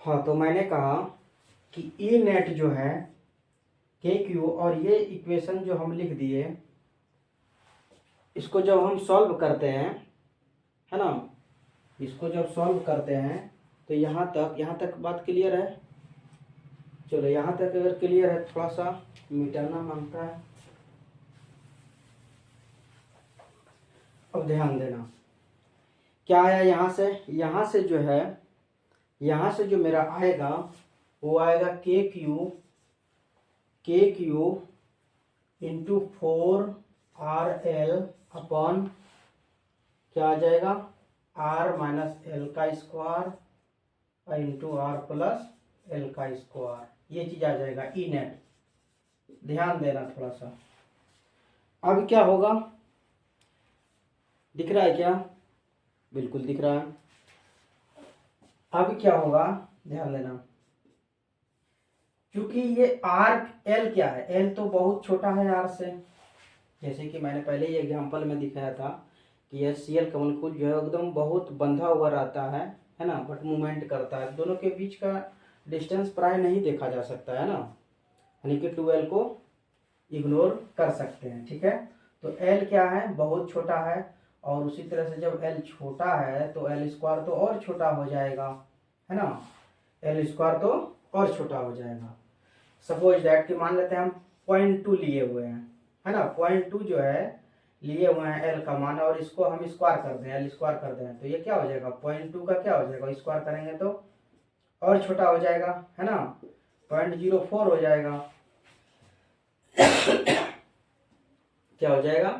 हाँ, तो मैंने कहा कि ई नेट जो है के क्यू, और ये इक्वेशन जो हम लिख दिए, इसको जब हम सॉल्व करते हैं, है ना, इसको जब सॉल्व करते हैं तो यहाँ तक बात क्लियर है। चलो यहाँ तक अगर क्लियर है, थोड़ा सा मिटाना मांगता है। अब ध्यान देना क्या आया यहाँ से जो है, यहाँ से जो मेरा आएगा वो आएगा के क्यू इंटू 4RL अपॉन क्या आ जाएगा, R माइनस एल का square into R plus L का स्क्वायर, ये चीज आ जाएगा ई नेट। ध्यान देना थोड़ा सा। अब क्या होगा, दिख रहा है क्या? बिल्कुल दिख रहा है। अब क्या होगा, ध्यान देना, क्योंकि ये आर एल क्या है, एल तो बहुत छोटा है आर से, जैसे कि मैंने पहले ही एग्जांपल में दिखाया था कि ये सीएल का मॉलिक्यूल जो है एकदम बहुत बंधा हुआ रहता है ना, बट मूवमेंट करता है। दोनों के बीच का डिस्टेंस प्राय नहीं देखा जा सकता है ना, यानी कि 12 को इग्नोर कर सकते हैं। ठीक है, तो एल क्या है, बहुत छोटा है, और उसी तरह से जब एल छोटा है तो एल स्क्वायर तो और छोटा हो जाएगा, है ना, एल स्क्वायर तो और छोटा हो जाएगा। सपोज दैट कि मान लेते हैं हम 0.2 लिए हुए हैं, है ना, 0.2 जो है लिए हुए हैं एल का मान, और इसको हम स्क्वायर कर दें, एल स्क्वायर कर दें, तो ये क्या हो जाएगा, 0.2 का क्या हो जाएगा, स्क्वायर करेंगे तो और छोटा हो जाएगा, है ना, 0.04 हो जाएगा। क्या हो जाएगा,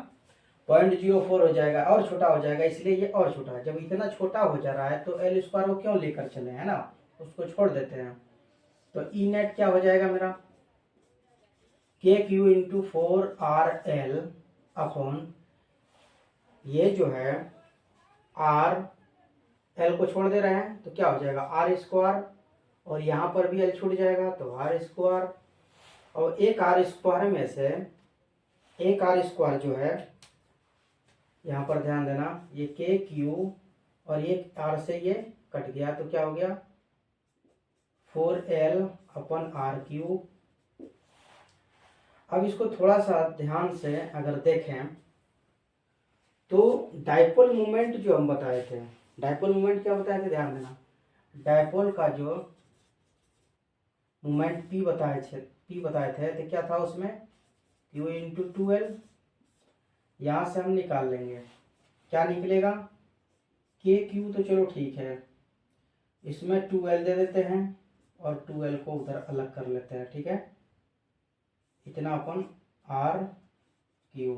0.04 हो जाएगा, और छोटा हो जाएगा, इसलिए ये और छोटा है। जब इतना छोटा हो जा रहा है तो एल स्क्वायर को क्यों लेकर चले, है ना, उसको छोड़ देते हैं। तो ई नेट क्या हो जाएगा मेरा, के क्यू इंटू 4RL अपॉन ये जो है आर, एल को छोड़ दे रहे हैं तो क्या हो जाएगा, आर स्क्वायर, और यहाँ पर भी एल छूट जाएगा तो आर स्क्वायर, और एक आर स्क्वायर में से एक आर स्क्वायर जो है, यहाँ पर ध्यान देना, ये के क्यू और ये आर से ये कट गया तो क्या हो गया, 4L अपन आर क्यू। अब इसको थोड़ा सा ध्यान से अगर देखें तो डाइपोल मोमेंट जो हम बताए थे, डाइपोल मोमेंट क्या बताए थे, ध्यान देना, डाइपोल का जो मोमेंट पी बताए थे तो क्या था उसमें, क्यू इंटू 2L, यहाँ से हम निकाल लेंगे, क्या निकलेगा, के क्यू तो चलो ठीक है, इसमें 2L दे देते हैं और 2L को उधर अलग कर लेते हैं। ठीक है, इतना अपन आर क्यू,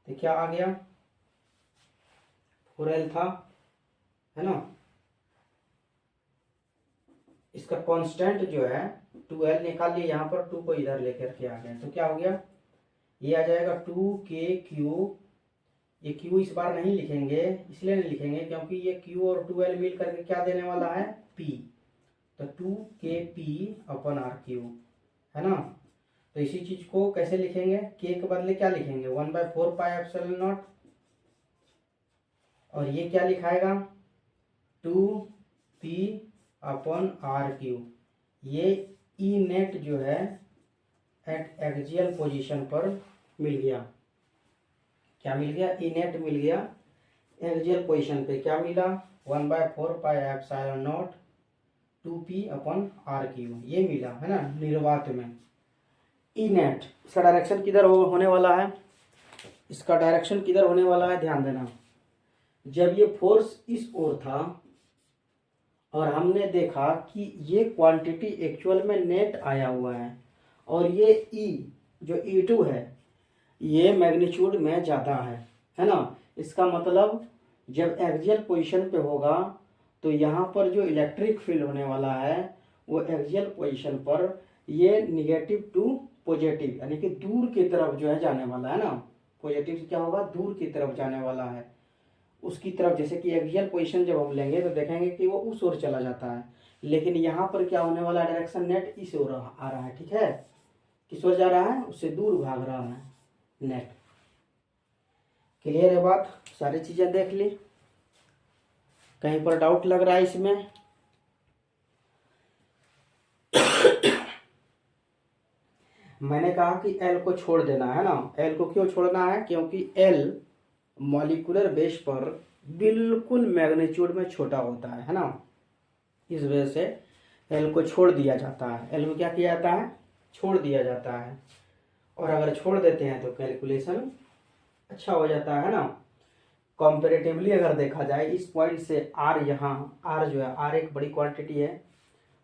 तो क्या आ गया, 4L था, है ना, इसका कांस्टेंट जो है 2L निकाल लिया, यहाँ पर 2 को इधर लेकर के आ गए तो क्या हो गया, ये आ जाएगा 2KQ। ये Q इस बार नहीं लिखेंगे, इसलिए नहीं लिखेंगे क्योंकि ये Q और 2L मिल करके क्या देने वाला है, P, तो 2KP अपन RQ, है ना। तो इसी चीज को कैसे लिखेंगे, K के बदले क्या लिखेंगे, 1/4 पाई एप्सिलॉन नॉट, और ये क्या लिखाएगा, 2P अपन RQ। ये ई नेट जो है एट एक्सियल पोजीशन पर मिल गया, क्या मिल गया, ई नेट मिल गया एक्सियल पोजीशन पे, क्या मिला, 1/4 pi epsilon not 2P upon RQ, ये मिला, है ना, निर्वात में ई नेट। इसका डायरेक्शन किधर होने वाला है, इसका डायरेक्शन किधर होने वाला है, ध्यान देना, जब ये फोर्स इस ओर था और हमने देखा कि ये क्वांटिटी एक्चुअल में नेट आया हुआ है, और ये ई जो E2 है ये मैग्नीट्यूड में ज़्यादा है ना, इसका मतलब जब एक्सियल पोजीशन पे होगा तो यहाँ पर जो इलेक्ट्रिक फील्ड होने वाला है वो एक्सियल पोजीशन पर ये निगेटिव टू पॉजिटिव, यानी कि दूर की तरफ जो है जाने वाला है ना, पॉजिटिव से क्या होगा, दूर की तरफ जाने वाला है, उसकी तरफ। जैसे कि एक्सियल पोजीशन जब हम लेंगे तो देखेंगे कि वो उस ओर चला जाता है, लेकिन यहाँ पर क्या होने वाला, डायरेक्शन नेट इस ओर आ रहा है। ठीक है, किस ओर जा रहा है, उससे दूर भाग रहा है नेट। क्लियर है बात, सारी चीजें देख ली, कहीं पर डाउट लग रहा है इसमें, मैंने कहा कि एल को छोड़ देना है ना। एल को क्यों छोड़ना है? क्योंकि एल मॉलिक्यूलर बेस पर बिल्कुल मैग्नीट्यूड में छोटा होता है ना। इस वजह से एल को छोड़ दिया जाता है। एल को क्या किया जाता है? छोड़ दिया जाता है। और अगर छोड़ देते हैं तो कैलकुलेशन अच्छा हो जाता है ना। कंपैरेटिवली अगर देखा जाए इस पॉइंट से आर, यहाँ आर जो है, आर एक बड़ी क्वांटिटी है,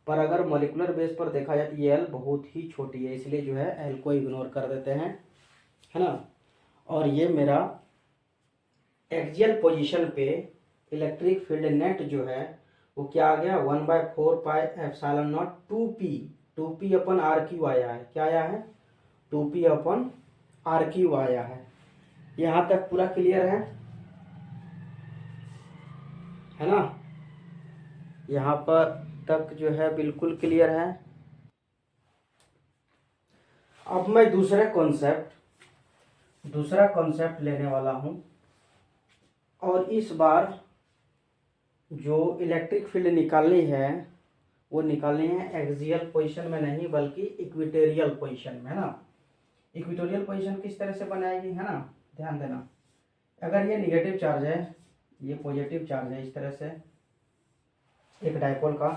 पर अगर मोलिकुलर बेस पर देखा जाए तो ये एल बहुत ही छोटी है, इसलिए जो है एल को इग्नोर कर देते हैं, है ना। और ये मेरा एक्सियल पोजीशन पे इलेक्ट्रिक फील्ड नेट जो है वो क्या आ गया? 1/4πε0 2p अपन आर क्यू आया है। क्या आया है? 2p अपन आर क्यू आया है। यहाँ तक पूरा क्लियर है ना। यहाँ पर तक जो है बिल्कुल क्लियर है। अब मैं दूसरा कॉन्सेप्ट लेने वाला हूँ, और इस बार जो इलेक्ट्रिक फील्ड निकालनी है वो निकालनी है एक्सियल पोजीशन में नहीं बल्कि इक्वेटोरियल पोजीशन में, है ना। इक्वेटोरियल पोजीशन किस तरह से बनाएगी, है ना, ध्यान देना। अगर ये निगेटिव चार्ज है, ये पॉजिटिव चार्ज है, इस तरह से एक डाइपोल का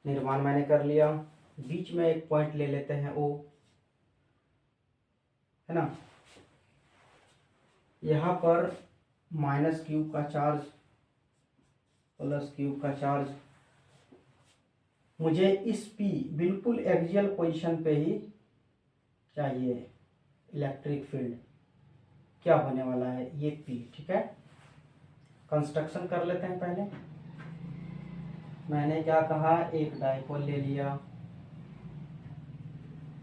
निर्माण मैंने कर लिया। बीच में एक पॉइंट ले लेते हैं ओ, है ना। यहाँ पर माइनस क्यूब का चार्ज, प्लस क्यूब का चार्ज, मुझे इस P बिल्कुल एक्सियल पोजीशन पे ही चाहिए। इलेक्ट्रिक फील्ड क्या होने वाला है? ये P, ठीक है। कंस्ट्रक्शन कर लेते हैं पहले। मैंने क्या कहा? एक डाइपोल ले लिया,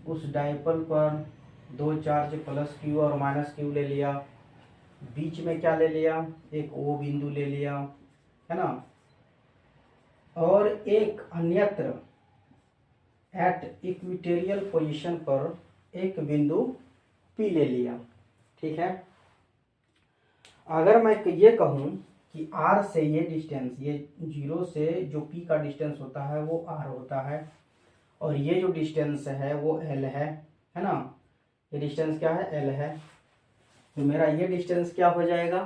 उस डाइपोल पर दो चार्ज प्लस क्यू और माइनस क्यू ले लिया। बीच में क्या ले लिया? एक O बिंदु ले लिया, है ना। और एक अन्यत्र एट इक्वेटोरियल पोजीशन पर एक बिंदु P ले लिया, ठीक है। अगर मैं ये कहूँ कि R से ये डिस्टेंस, ये 0 से जो P का डिस्टेंस होता है वो R होता है, और ये जो डिस्टेंस है वो L है ना। ये डिस्टेंस क्या है? L है। तो मेरा ये डिस्टेंस क्या हो जाएगा?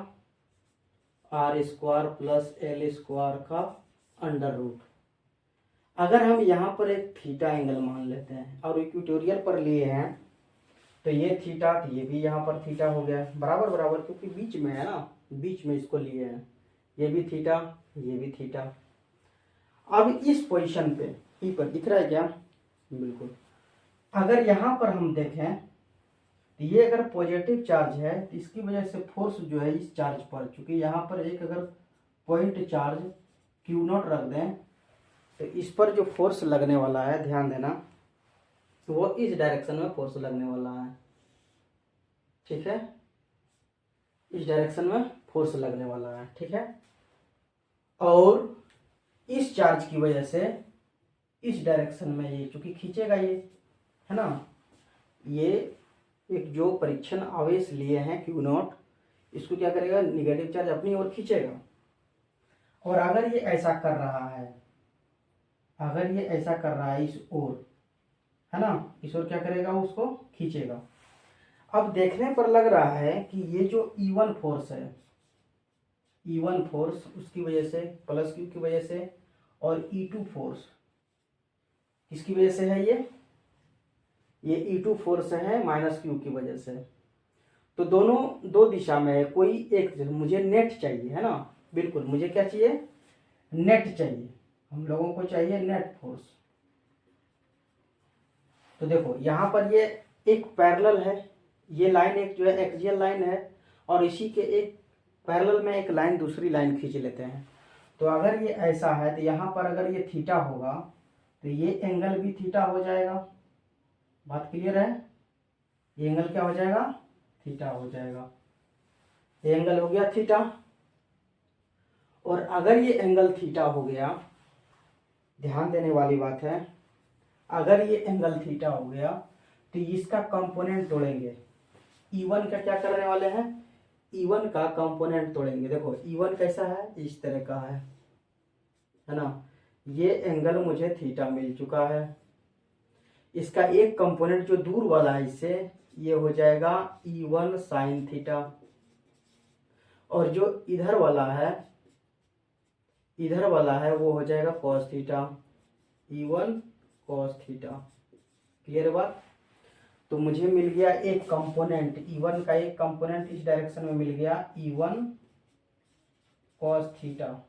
R² प्लस L² का अंडर रूट। अगर हम यहाँ पर एक थीटा एंगल मान लेते हैं और इक्वेटोरियल पर लिए हैं तो ये थीटा, तो ये भी यहाँ पर थीटा हो गया, बराबर बराबर, क्योंकि बीच में है ना, बीच में इसको लिए हैं। ये भी थीटा, ये भी थीटा। अब इस पोजीशन पे ई पर दिख रहा है क्या? बिल्कुल। अगर यहाँ पर हम देखें तो ये अगर पॉजिटिव चार्ज है तो इसकी वजह से फोर्स जो है इस चार्ज पर, चूंकि यहाँ पर एक अगर पॉइंट चार्ज Q0 रख दें तो इस पर जो फोर्स लगने वाला है, ध्यान देना, वो इस डायरेक्शन में फोर्स लगने वाला है, ठीक है। इस डायरेक्शन में फोर्स लगने वाला है, ठीक है। और इस चार्ज की वजह से इस डायरेक्शन में ये चूंकि खींचेगा, ये है ना, ये एक जो परीक्षण आवेश लिए हैं Q0, इसको क्या करेगा? निगेटिव चार्ज अपनी ओर खींचेगा। और अगर ये ऐसा कर रहा है, अगर ये ऐसा कर रहा है इस ओर, है ना, इस ओर क्या करेगा? उसको खींचेगा। अब देखने पर लग रहा है कि ये जो E1 फोर्स है, E1 फोर्स उसकी वजह से, प्लस क्यू की वजह से, और E2 फोर्स किसकी वजह से है? ये E2 फोर्स है माइनस क्यू की वजह से। तो दोनों दो दिशा में है, कोई एक, मुझे नेट चाहिए, है ना। बिल्कुल, मुझे क्या चाहिए? नेट चाहिए। हम लोगों को चाहिए नेट फोर्स। तो देखो यहाँ पर ये एक पैरेलल है, ये लाइन एक जो है एक्सियल लाइन है, और इसी के एक पैरेलल में एक लाइन, दूसरी लाइन खींच लेते हैं। तो अगर ये ऐसा है तो यहाँ पर अगर ये थीटा होगा तो ये एंगल भी थीटा हो जाएगा। बात क्लियर है? ये एंगल क्या हो जाएगा? थीटा हो जाएगा। ये एंगल हो गया थीटा। और अगर ये एंगल थीटा हो गया, ध्यान देने वाली बात है, अगर ये एंगल थीटा हो गया तो इसका कंपोनेंट तोड़ेंगे। E1 का क्या करने वाले हैं? E1 का कंपोनेंट तोड़ेंगे। देखो E1 कैसा है? इस तरह का है ना। ये एंगल मुझे थीटा मिल चुका है। इसका एक कंपोनेंट जो दूर वाला है इससे, ये हो जाएगा E1 साइन थीटा, और जो इधर वाला है वो हो जाएगा cos theta, E1 cos theta. Clear बात? तो मुझे मिल गया एक कंपोनेंट, E1 का एक कंपोनेंट इस डायरेक्शन में मिल गया, E1 कॉस थीटा।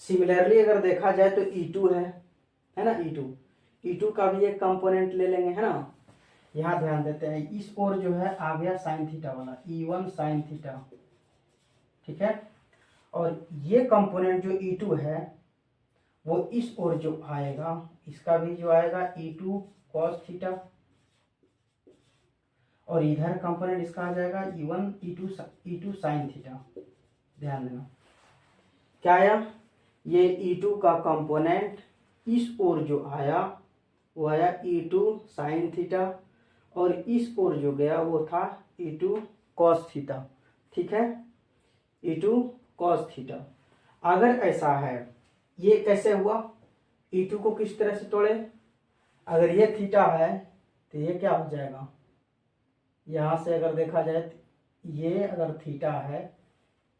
सिमिलरली अगर देखा जाए तो E2 है ना, E2 का भी एक कंपोनेंट ले लेंगे, है ना। यहाँ ध्यान देते हैं, इस ओर जो है आ गया साइन थीटा वाला, E1 साइन थीटा, ठीक है। और ये कंपोनेंट जो E2 है वो इस ओर जो आएगा, इसका भी जो आएगा E2 कॉस थीटा, और इधर कंपोनेंट इसका आ जाएगा E2 साइन थीटा। ध्यान देना क्या आया, ये E2 का कंपोनेंट इस ओर जो आया वो आया E2 साइन थीटा, और इस ओर जो गया वो था E2 कॉस थीटा, ठीक है, E2 कॉस थीटा। अगर ऐसा है, ये कैसे हुआ, E2 को किस तरह से तोड़े, अगर ये थीटा है तो ये क्या हो जाएगा, यहाँ से अगर देखा जाए तो ये अगर थीटा है,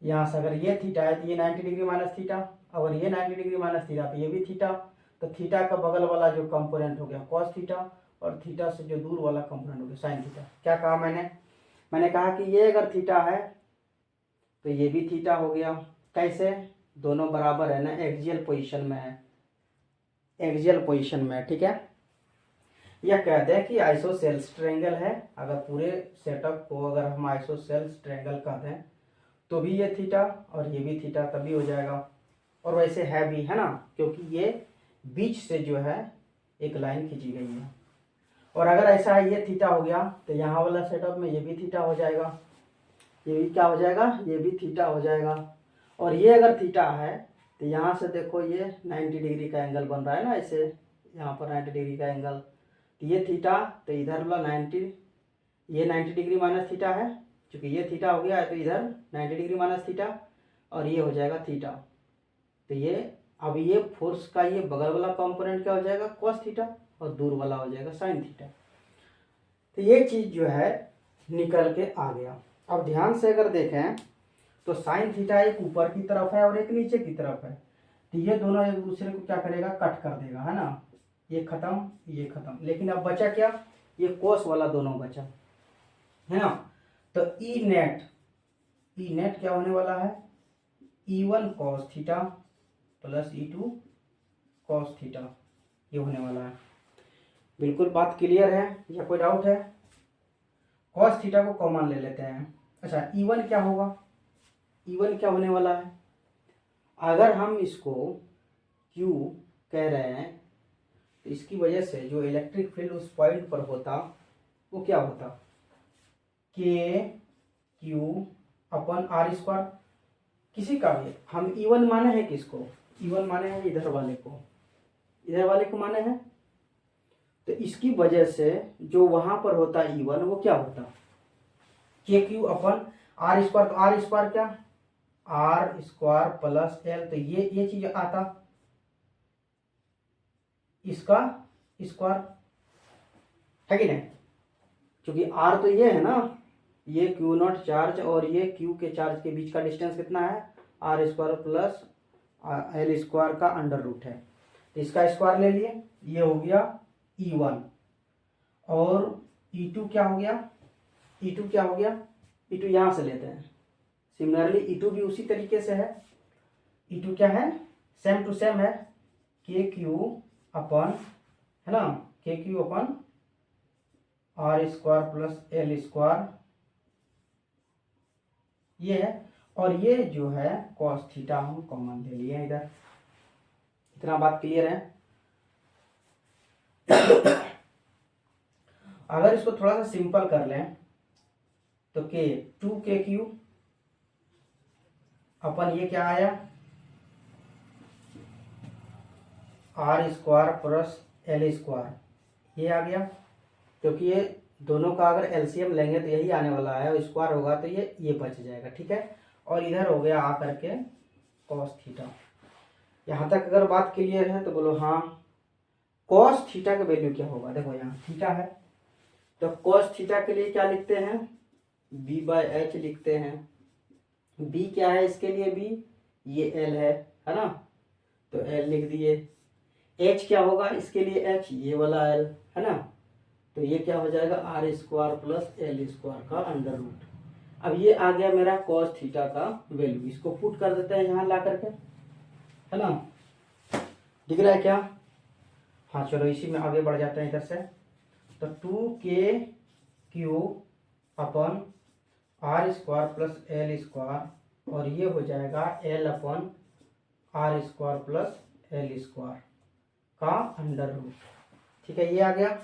यहाँ से अगर ये थीटा है तो ये 90 डिग्री माइनस थीटा, अगर ये 90 डिग्री माइनस थीटा तो ये भी थीटा, तो थीटा का बगल वाला जो कंपोनेंट हो गया कॉस थीटा, और थीटा से जो दूर वाला कंपोनेंट हो गया साइन थीटा। क्या कहा मैंने कहा कि ये अगर थीटा है तो ये भी थीटा हो गया। कैसे, दोनों बराबर है ना, एक्सियल पोजीशन में है, एक्सियल पोजीशन में, ठीक है। यह कहते हैं कि आइसोसेल्स ट्रायंगल है, अगर पूरे सेटअप को अगर हम आइसोसेल्स ट्रायंगल कहते हैं तो भी ये थीटा और ये भी थीटा तभी हो जाएगा, और वैसे है भी, है ना, क्योंकि ये बीच से जो है एक लाइन खींची गई है। और अगर ऐसा है ये थीटा हो गया तो यहाँ वाला सेटअप में ये भी थीटा हो जाएगा, ये भी क्या हो जाएगा, ये भी थीटा हो जाएगा। और ये अगर थीटा है तो यहाँ से देखो ये 90 डिग्री का एंगल बन रहा है ना, ऐसे यहाँ पर 90 डिग्री का एंगल, तो ये थीटा, तो इधर वाला 90, ये 90 डिग्री माइनस थीटा है, क्योंकि ये थीटा हो गया है तो इधर 90 डिग्री माइनस थीटा, और ये हो जाएगा थीटा। तो ये अब ये फोर्स का ये बगल वाला कंपोनेंट क्या हो जाएगा, कॉस थीटा, और दूर वाला हो जाएगा साइन थीटा। तो ये चीज़ जो है निकल के आ गया। अब ध्यान से अगर देखें तो साइन थीटा एक ऊपर की तरफ है और एक नीचे की तरफ है, तो ये दोनों एक दूसरे को क्या करेगा, कट कर देगा, है ना, ये खत्म ये खत्म। लेकिन अब बचा क्या, ये कोस वाला दोनों बचा, है ना। तो ई नेट क्या होने वाला है, E1 cos theta plus E2 cos theta, ये होने वाला है। बिल्कुल बात क्लियर है या कोई डाउट है? कॉस थीटा को कॉमन ले लेते हैं। अच्छा, E1 क्या होगा, E1 क्या होने वाला है, अगर हम इसको Q कह रहे हैं तो इसकी वजह से जो इलेक्ट्रिक फील्ड उस पॉइंट पर होता वो क्या होता, KQ/R²। किसी का भी हम E1 माने हैं, किसको E1 माने हैं, इधर वाले को माने हैं, तो इसकी वजह से जो वहां पर होता E1 वो क्या होता, KQ/R²। तो R² क्या, R² प्लस L, तो ये चीज आता इसका स्क्वायर, है कि नहीं, क्योंकि R तो ये है ना, ये Q0 चार्ज और ये Q के चार्ज के बीच का डिस्टेंस कितना है, R² प्लस L² का अंडर रूट है, तो इसका स्क्वायर ले लिए, ये हो गया E1। और E2 क्या हो गया, E2 यहाँ से लेते हैं। सिमिलरली E2 भी उसी तरीके से है, E2 क्या है, सेम टू सेम है, KQ अपन, है ना, KQ/R² प्लस L², ये है। और ये जो है cos थीटा हम कॉमन ले लिए इधर। इतना बात क्लियर है? अगर इसको थोड़ा सा सिंपल कर लें तो 2KQ अपन ये क्या आया, R² प्लस L², ये आ गया, क्योंकि ये दोनों का अगर एलसीएम लेंगे तो यही आने वाला है, और स्क्वायर होगा तो ये बच जाएगा, ठीक है। और इधर हो गया आकर के cos थीटा। यहाँ तक अगर बात क्लियर है तो बोलो हाँ। कॉस थीटा का वैल्यू क्या होगा, देखो यहाँ थीटा है तो कॉस थीटा के लिए क्या लिखते हैं, b/h लिखते हैं। b क्या है इसके लिए, b ये l है ना, तो l लिख दिए। h क्या होगा इसके लिए, h ये वाला l है ना, तो ये क्या हो जाएगा r² प्लस l² का अंडर रूट। अब ये आ गया मेरा cos थीटा का वैल्यू, इसको पुट कर देते हैं यहाँ ला करके, है ना, दिख रहा है क्या। हाँ चलो इसी में आगे बढ़ जाते हैं इधर से। तो 2kq अपन r² प्लस l² और ये हो जाएगा l अपन r² प्लस l² का अंडर रूट। ठीक है, ये आ गया।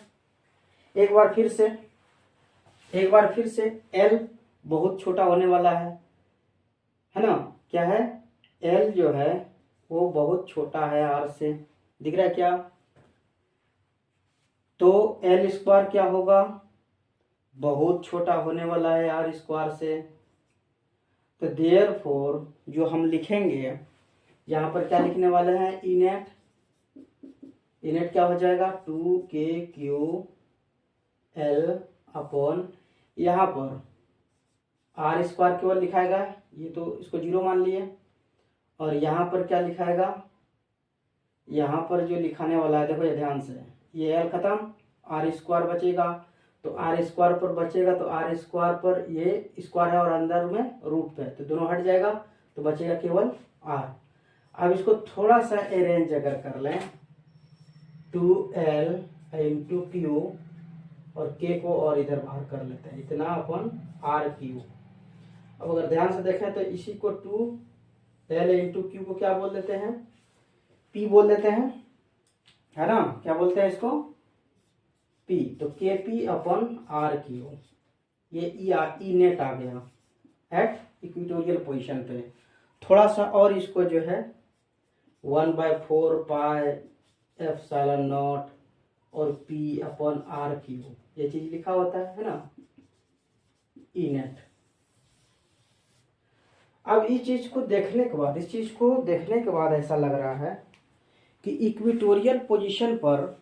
एक बार फिर से l बहुत छोटा होने वाला है ना, क्या है, l जो है वो बहुत छोटा है r से, दिख रहा है क्या। तो l² क्या होगा, बहुत छोटा होने वाला है r² से। तो देयरफॉर जो हम लिखेंगे यहाँ पर क्या लिखने वाले हैं, इनेट क्या हो जाएगा 2kq l अपॉन, यहाँ पर r² केवल लिखाएगा, ये तो इसको 0 मान लिए, और यहाँ पर क्या लिखाएगा, यहाँ पर जो लिखाने वाला है देखो ये ध्यान से, ये l खत्म, r² बचेगा, तो r² पर बचेगा तो r² पर ये स्क्वायर है और अंदर में रूट पे, तो दोनों हट जाएगा तो बचेगा केवल r। अब इसको थोड़ा सा अरेंज अगर कर लें, 2l इंटू क्यू और k को और इधर बाहर कर लेते हैं, इतना अपन r3। अब अगर ध्यान से देखें तो इसी को 2l इंटू क्यू को क्या बोल देते हैं, p बोल देते हैं, है ना, क्या बोलते हैं इसको, p। तो kp अपन r3, ये ई नेट आ गया एट इक्वेटोरियल पोजीशन पे। थोड़ा सा और इसको जो है 1/4 पाई एप्सिलॉन नॉट और p अपन r3 ये चीज लिखा होता है ना, ई नेट। अब इस चीज को देखने के बाद ऐसा लग रहा है कि इक्वेटोरियल पोजीशन पर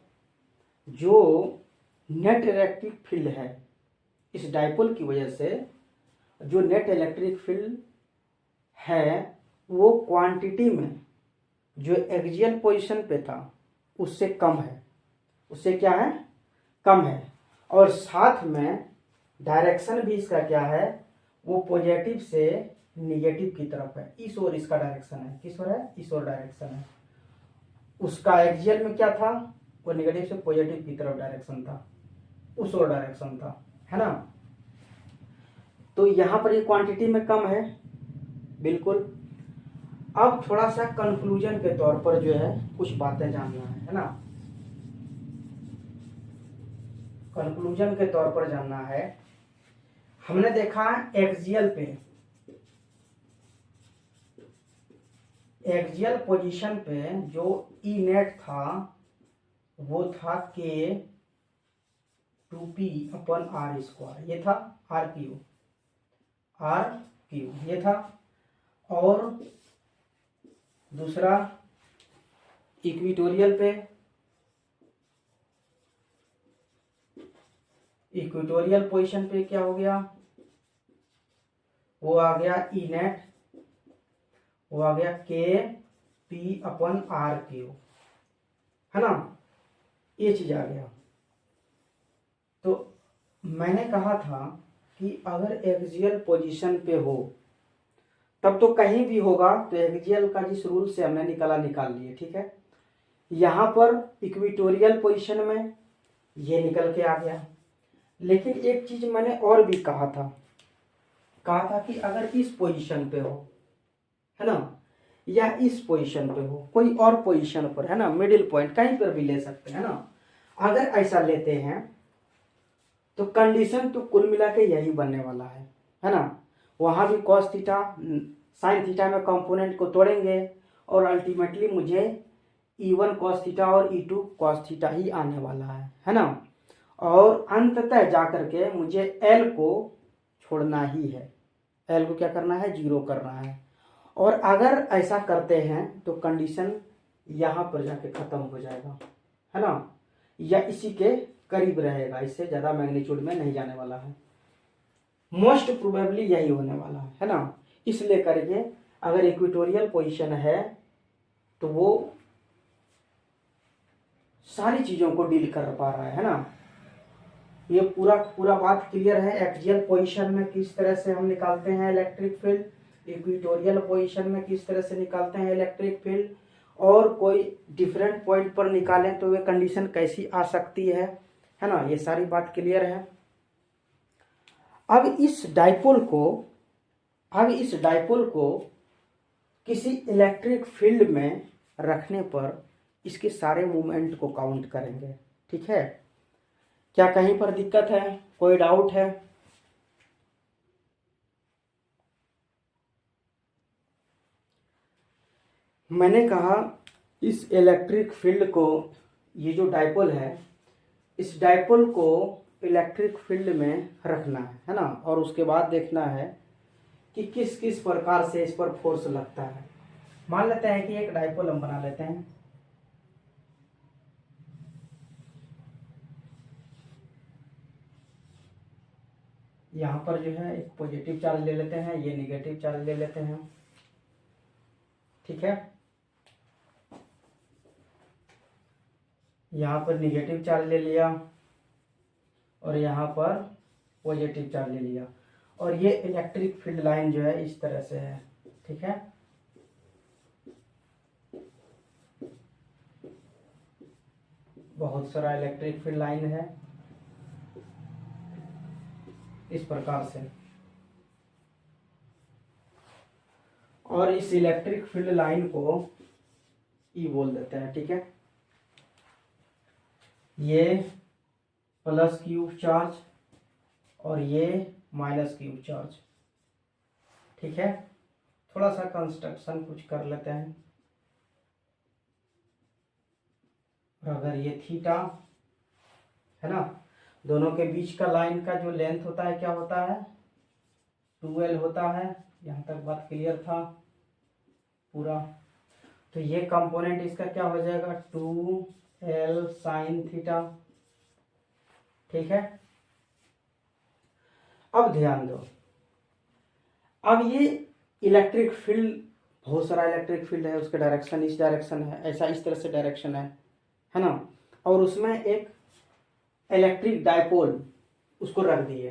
जो नेट इलेक्ट्रिक फील्ड है, इस डाइपोल की वजह से जो नेट इलेक्ट्रिक फील्ड है वो क्वांटिटी में जो एक्सियल पोजीशन पे था उससे कम है, उससे क्या है, कम है, और साथ में डायरेक्शन भी इसका क्या है, वो पॉजिटिव से निगेटिव की तरफ है, इस ओर इसका डायरेक्शन है, किस ओर है, इस ओर डायरेक्शन है। उसका एक्सियल में क्या था, वो निगेटिव से पॉजिटिव की तरफ डायरेक्शन था, उस ओर डायरेक्शन था, है ना। तो यहाँ पर ये क्वांटिटी में कम है बिल्कुल। अब थोड़ा सा कंक्लूजन के तौर पर जो है कुछ बातें जानना है ना, कंक्लूजन के तौर पर जानना है। हमने देखा एक्सियल पोजीशन पे जो ई नेट था वो था k2p अपन r², ये था r3 ये था। और दूसरा इक्वेटोरियल पोजीशन पे क्या हो गया, वो आ गया ई नेट, वो आ गया kp अपन r3, है ना, ये चीज आ गया। तो मैंने कहा था कि अगर एक्सियल पोजीशन पे हो तब तो कहीं भी होगा, तो एक्सियल का जिस रूल से हमने निकाल लिए, ठीक है। यहाँ पर इक्वेटोरियल पोजीशन में ये निकल के आ गया। लेकिन एक चीज मैंने और भी कहा था कि अगर इस पोजीशन पे हो, है ना, या इस पोजीशन पे हो, कोई और पोजीशन पर, है ना, मिडिल पॉइंट कहीं पर भी ले सकते हैं ना, अगर ऐसा लेते हैं तो कंडीशन तो कुल मिला के यही बनने वाला है ना। वहां भी कॉस थीटा साइन थीटा में कंपोनेंट को तोड़ेंगे और अल्टीमेटली मुझे E1 कॉस थीटा और E2 कॉस थीटा ही आने वाला है ना। और अंततः जाकर के मुझे L को छोड़ना ही है, L को क्या करना है, 0 करना है। और अगर ऐसा करते हैं तो कंडीशन यहाँ पर जाके खत्म हो जाएगा, है ना, या इसी के करीब रहेगा, इससे ज़्यादा मैग्नीट्यूड में नहीं जाने वाला है। मोस्ट प्रोबेबली यही होने वाला है ना। इसलिए करके अगर इक्वेटोरियल पोजीशन है तो वो सारी चीज़ों को डील कर पा रहा है ना। ये पूरा पूरा बात क्लियर है। एक्सियल पोजीशन में किस तरह से हम निकालते हैं इलेक्ट्रिक फील्ड, इक्वेटोरियल पोजीशन में किस तरह से निकालते हैं इलेक्ट्रिक फील्ड, और कोई डिफरेंट पॉइंट पर निकालें तो वे कंडीशन कैसी आ सकती है ना, ये सारी बात क्लियर है। अब इस डाइपोल को किसी इलेक्ट्रिक फील्ड में रखने पर इसके सारे मूवमेंट को काउंट करेंगे, ठीक है। क्या कहीं पर दिक्कत है, कोई डाउट है? मैंने कहा इस इलेक्ट्रिक फील्ड को, ये जो डाइपोल है, इस डाइपोल को इलेक्ट्रिक फील्ड में रखना है ना, और उसके बाद देखना है कि किस किस प्रकार से इस पर फोर्स लगता है। मान लेते हैं कि एक डाइपोल हम बना लेते हैं। यहाँ पर जो है एक पॉजिटिव चार्ज ले लेते हैं, ये निगेटिव चार्ज ले लेते हैं, ठीक है। यहाँ पर निगेटिव चार्ज ले लिया और यहाँ पर पॉजिटिव चार्ज ले लिया, और ये इलेक्ट्रिक फील्ड लाइन जो है इस तरह से है, ठीक है। बहुत सारा इलेक्ट्रिक फील्ड लाइन है इस प्रकार से, और इस इलेक्ट्रिक फील्ड लाइन को ई बोल देते हैं, ठीक है। ये प्लस क्यू चार्ज और ये माइनस क्यू चार्ज, ठीक है। थोड़ा सा कंस्ट्रक्शन कुछ कर लेते हैं। और अगर ये थीटा है ना, दोनों के बीच का लाइन का जो लेंथ होता है क्या होता है, 2l होता है। यहाँ तक बात क्लियर था पूरा। तो ये कंपोनेंट इसका क्या हो जाएगा, 2l साइन थीटा, ठीक है। अब ध्यान दो, अब ये इलेक्ट्रिक फील्ड, बहुत सारा इलेक्ट्रिक फील्ड है, उसका डायरेक्शन इस डायरेक्शन है, ऐसा इस तरह से डायरेक्शन है ना, और उसमें एक इलेक्ट्रिक डाइपोल उसको रख दिए।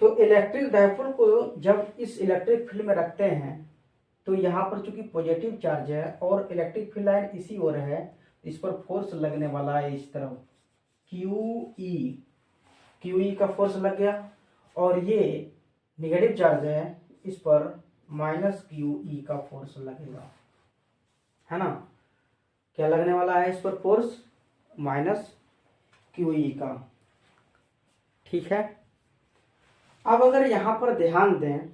तो इलेक्ट्रिक डाइपोल को जब इस इलेक्ट्रिक फील्ड में रखते हैं तो यहाँ पर चूंकि पॉजिटिव चार्ज है और इलेक्ट्रिक फील्ड लाइन इसी ओर है, इस पर फोर्स लगने वाला है इस तरफ, क्यू ई का फोर्स लग गया, और ये नेगेटिव चार्ज है, इस पर माइनस क्यू ई का फोर्स लगेगा, है ना। क्या लगने वाला है इस पर फोर्स, माइनस क्यू ई का, ठीक है। अब अगर यहां पर ध्यान दें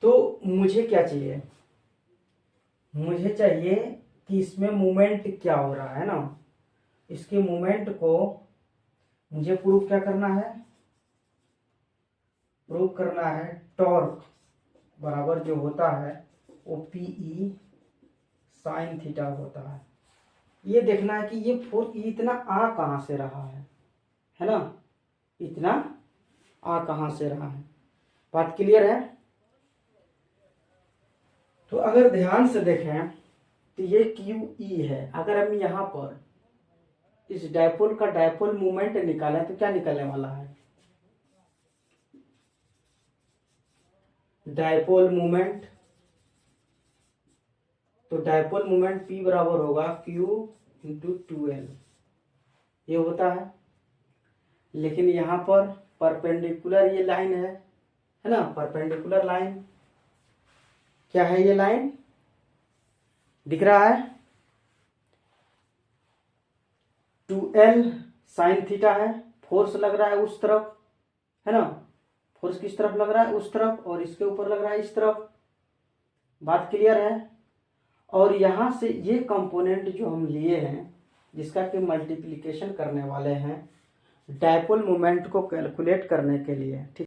तो मुझे क्या चाहिए, मुझे चाहिए कि इसमें मूवमेंट क्या हो रहा है ना, इसके मूवमेंट को मुझे प्रूव क्या करना है, प्रूव करना है टॉर्क बराबर जो होता है वो पीई साइन थीटा होता है। ये देखना है कि ये फोर्स इतना आ कहाँ से रहा है ना, इतना आ कहाँ से रहा है। बात क्लियर है? तो अगर ध्यान से देखें तो ये क्यू ई है। अगर हम यहाँ पर इस डाइपोल का डाइपोल मूवमेंट निकालें तो क्या निकलने वाला है, डाइपोल मूवमेंट। तो डाइपोल मूवमेंट P बराबर होगा Q इंटू 2L, ये होता है। लेकिन यहाँ पर परपेंडिकुलर ये लाइन है ना, परपेंडिकुलर लाइन क्या है, ये लाइन दिख रहा है, 2L साइन थीटा है, फोर्स लग रहा है उस तरफ, है ना, फोर्स किस तरफ लग रहा है, उस तरफ, और इसके ऊपर लग रहा है इस तरफ। बात क्लियर है? और यहाँ से ये कंपोनेंट जो हम लिए हैं जिसका कि मल्टीप्लिकेशन करने वाले हैं डाइपोल मोमेंट को कैलकुलेट करने के लिए, ठीक।